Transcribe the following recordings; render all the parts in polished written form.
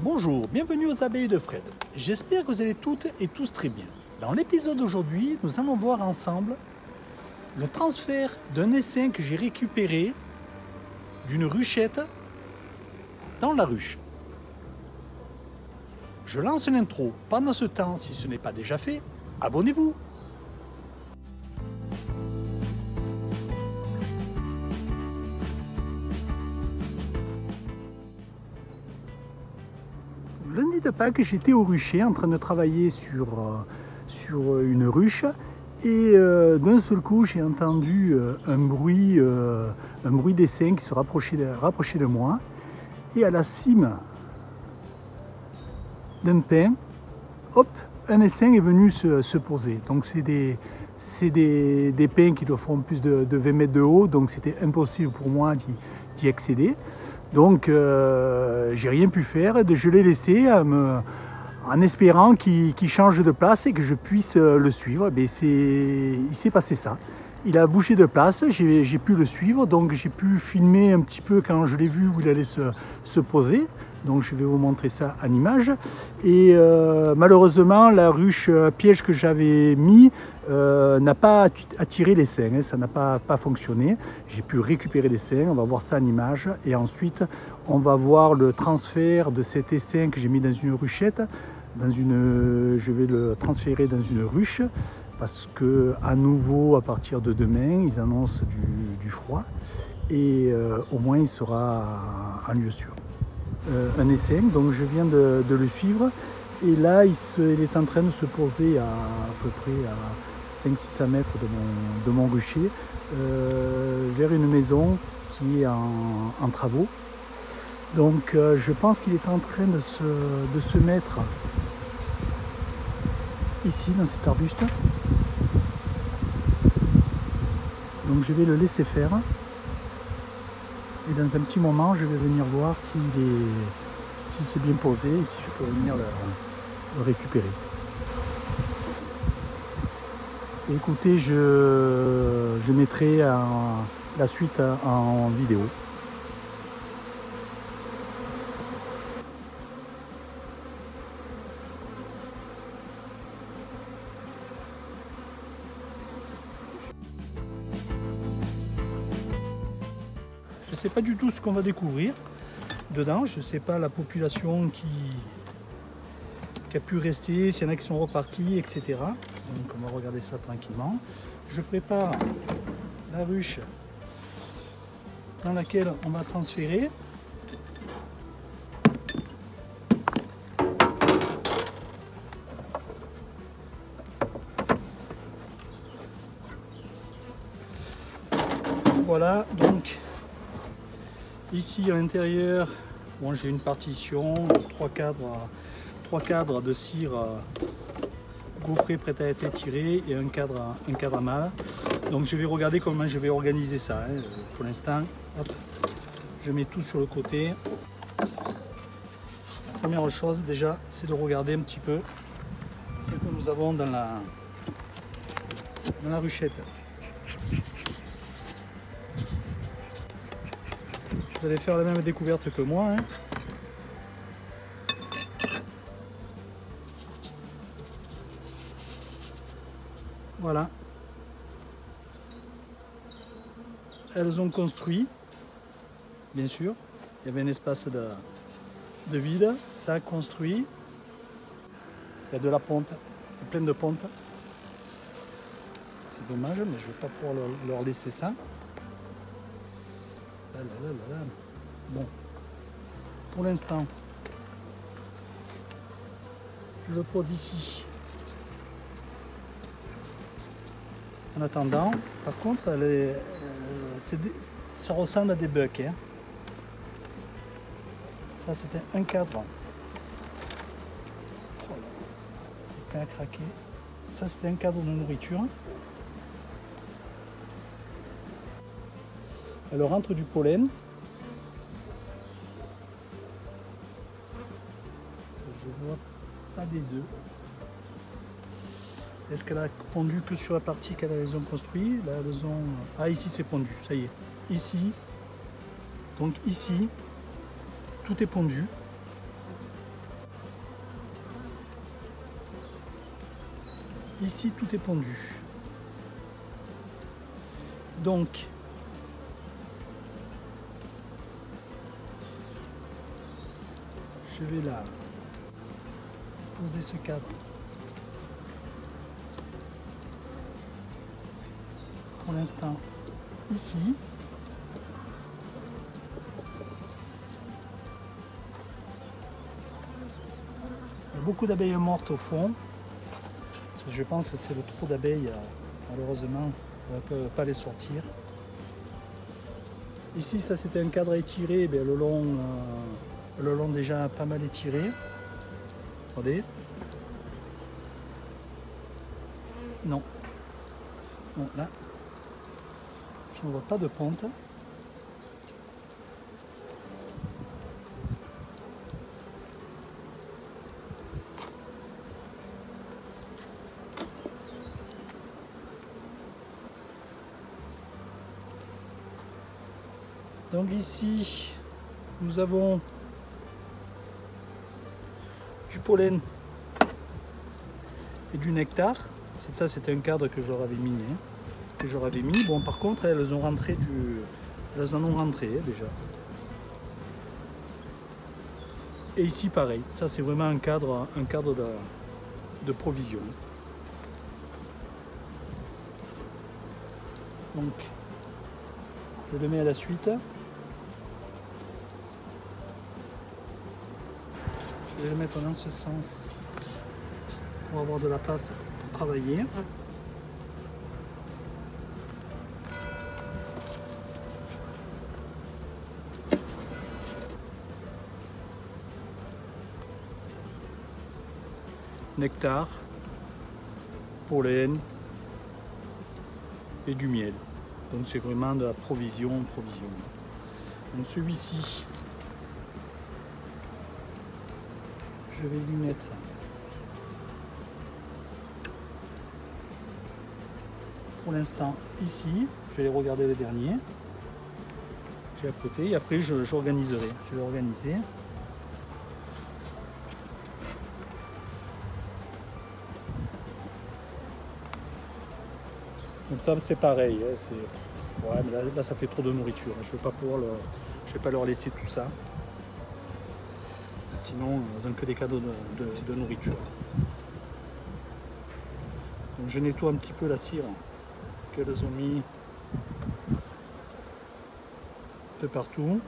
Bonjour, bienvenue aux abeilles de Fred. J'espère que vous allez toutes et tous très bien. Dans l'épisode d'aujourd'hui, nous allons voir ensemble le transfert d'un essaim que j'ai récupéré d'une ruchette dans la ruche. Je lance l'intro. Pendant ce temps, si ce n'est pas déjà fait, abonnez-vous. Lundi de Pâques, j'étais au rucher en train de travailler sur une ruche et d'un seul coup j'ai entendu un bruit d'essaim qui se rapprochait de moi, et à la cime d'un pin, hop, un essaim est venu se poser. Donc c'est des pins qui doivent faire plus de 20 mètres de haut, donc c'était impossible pour moi d'y accéder. Donc j'ai rien pu faire, je l'ai laissé en espérant qu'il change de place et que je puisse le suivre. Mais il s'est passé ça. Il a bougé de place, j'ai pu le suivre, donc j'ai pu filmer un petit peu quand je l'ai vu où il allait se poser. Donc je vais vous montrer ça en image. Et malheureusement, la ruche piège que j'avais mis n'a pas attiré l'essaim, hein, ça n'a pas fonctionné. J'ai pu récupérer l'essaim, on va voir ça en image. Et ensuite, on va voir le transfert de cet essaim que j'ai mis dans une ruchette. Je vais le transférer dans une ruche parce que à nouveau, à partir de demain, ils annoncent du froid. Et au moins, il sera en lieu sûr. Un essaim, donc je viens de le suivre, et là il est en train de se poser à peu près à 500-600 mètres de mon rucher, vers une maison qui est en travaux. Donc je pense qu'il est en train de se mettre ici dans cet arbuste, donc je vais le laisser faire. Et dans un petit moment, je vais venir voir s'il s'est bien posé et si je peux venir le récupérer. Et écoutez, je mettrai la suite en vidéo. Je ne sais pas du tout ce qu'on va découvrir dedans, je ne sais pas la population qui a pu rester, s'il y en a qui sont repartis, etc. Donc on va regarder ça tranquillement. Je prépare la ruche dans laquelle on va transférer. Voilà, donc ici à l'intérieur, bon, j'ai une partition, trois cadres de cire gaufrés prêts à être tirés et un cadre à mâle. Donc je vais regarder comment je vais organiser ça. Hein. Pour l'instant, je mets tout sur le côté. La première chose déjà, c'est de regarder un petit peu ce que nous avons dans la ruchette. Vous allez faire la même découverte que moi. Hein. Voilà. Elles ont construit, bien sûr. Il y avait un espace de vide. Ça a construit. Il y a de la ponte. C'est plein de pontes. C'est dommage, mais je ne vais pas pouvoir leur laisser ça. Bon, pour l'instant, je le pose ici. En attendant, par contre, ça ressemble à des bucks. Hein. Ça, c'était un cadre. Oh là, c'est pas à craquer. Ça, c'était un cadre de nourriture. Elle rentre du pollen. Je vois pas des œufs. Est-ce qu'elle a pondu que sur la partie qu'elles ont construit? Là, elles ont... Ah, ici c'est pondu, ça y est. Ici, donc ici, tout est pondu. ici tout est pondu. Donc, je vais là poser ce cadre pour l'instant ici. Il y a beaucoup d'abeilles mortes au fond. Parce que je pense que c'est le trop d'abeilles, malheureusement, on ne peut pas les sortir. Ici, ça c'était un cadre étiré, le long déjà pas mal étiré. Regardez. Non. Non, là, je ne vois pas de pente. Donc ici, nous avons du pollen et du nectar. Ça, c'était un cadre que je leur avais mis. Bon, par contre, elles en ont rentré déjà. Et ici, pareil. Ça, c'est vraiment un cadre de provision. Donc, je le mets à la suite. Je vais le mettre dans ce sens pour avoir de la place pour travailler. Nectar, pollen et du miel. Donc c'est vraiment de la provision. Donc celui-ci, je vais lui mettre pour l'instant ici. Je vais regarder le dernier. J'ai à côté et après j'organiserai. Je vais l'organiser. Donc ça c'est pareil, hein, ouais, mais là ça fait trop de nourriture, je vais pas leur laisser tout ça. Sinon ils n'ont que des cadeaux de nourriture. Donc je nettoie un petit peu la cire qu'elles ont mis de partout.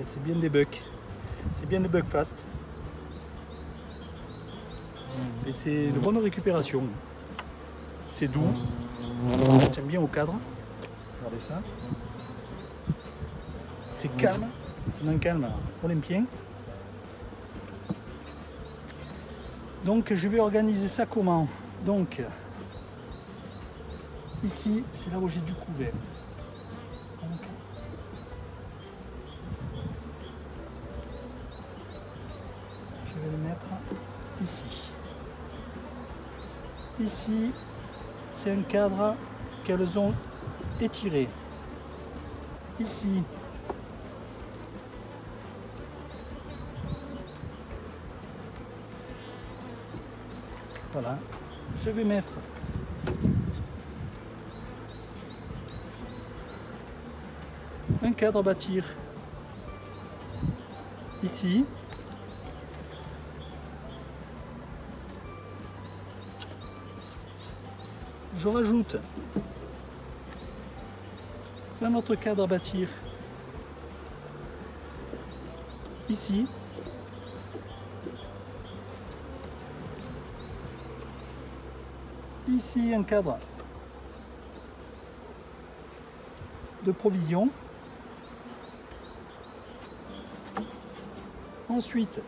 C'est bien des bucks. C'est bien des bucks fast. Et c'est de bonne récupération. C'est doux. Ça tient bien au cadre. Regardez ça. C'est calme. C'est un calme olympien. Donc je vais organiser ça comment? Donc ici, c'est là où j'ai du couvert. Donc, je vais le mettre ici. Ici, c'est un cadre qu'elles ont étiré. Ici, voilà, je vais mettre un cadre à bâtir ici. Je rajoute un autre cadre à bâtir ici. Ici, un cadre de provision. Ensuite,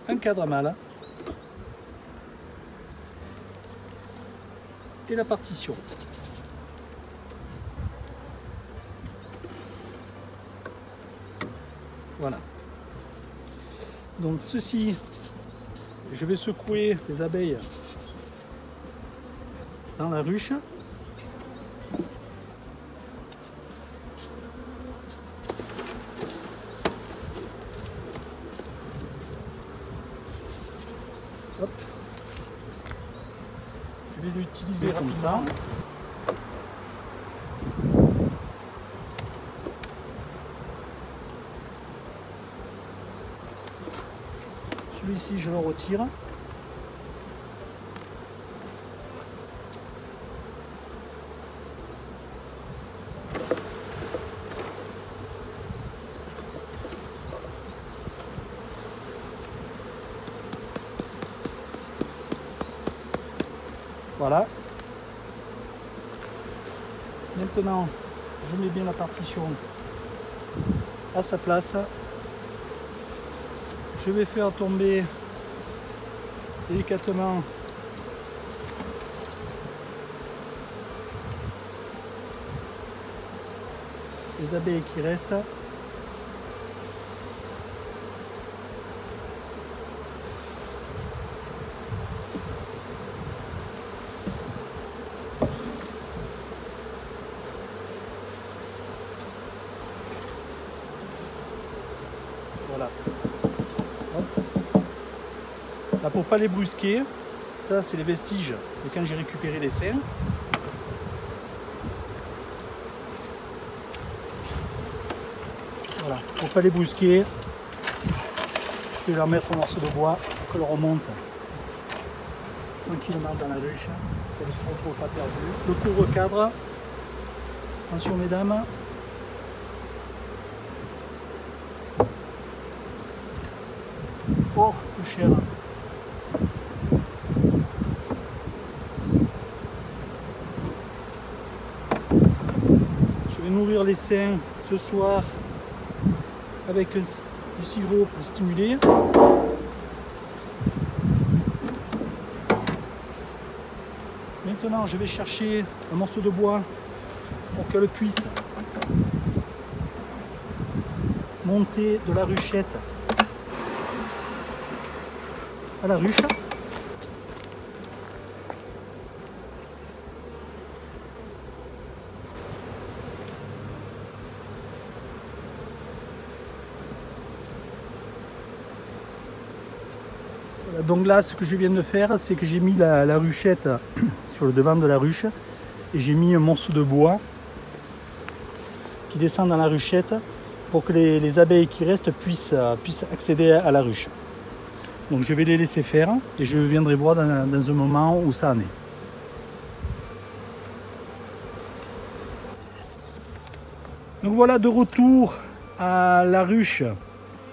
un cadre à mâle et la partition. Voilà. Donc ceci, je vais secouer les abeilles dans la ruche. Hop. Je vais l'utiliser comme ça. Celui-ci, je le retire. Voilà. Maintenant, je mets bien la partition à sa place. Je vais faire tomber délicatement les abeilles qui restent. Voilà. Là, pour pas les brusquer, ça c'est les vestiges de quand j'ai récupéré les cerfs. Voilà, pour pas les brusquer, je vais leur mettre un morceau de bois pour qu'elles remontent tranquillement dans la ruche, qu'elles ne se retrouvent pas perdues. Le couvre-cadre, attention mesdames. Oh, le cher. Je vais nourrir les seins ce soir avec du sirop pour stimuler. Maintenant, je vais chercher un morceau de bois pour qu'elle puisse monter de la ruchette à la ruche. Voilà, donc là, ce que je viens de faire, c'est que j'ai mis la ruchette sur le devant de la ruche et j'ai mis un morceau de bois qui descend dans la ruchette pour que les abeilles qui restent puissent accéder à la ruche. Donc je vais les laisser faire et je viendrai voir dans un moment où ça en est. Donc voilà, de retour à la ruche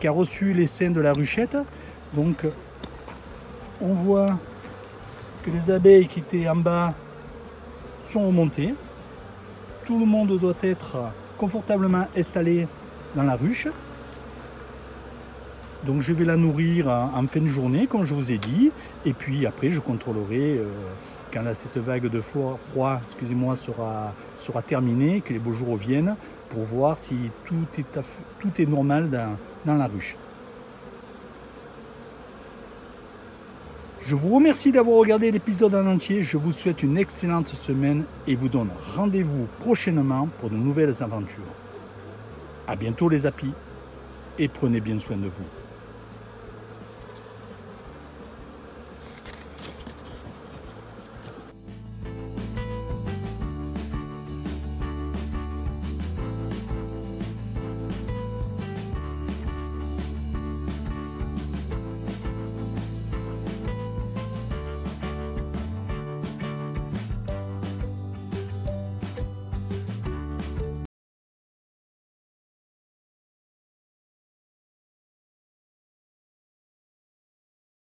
qui a reçu les seins de la ruchette. Donc on voit que les abeilles qui étaient en bas sont remontées. Tout le monde doit être confortablement installé dans la ruche. Donc je vais la nourrir en fin de journée, comme je vous ai dit. Et puis après, je contrôlerai quand cette vague de froid sera terminée, que les beaux jours reviennent, pour voir si tout est normal dans la ruche. Je vous remercie d'avoir regardé l'épisode en entier. Je vous souhaite une excellente semaine et vous donne rendez-vous prochainement pour de nouvelles aventures. À bientôt les apis et prenez bien soin de vous.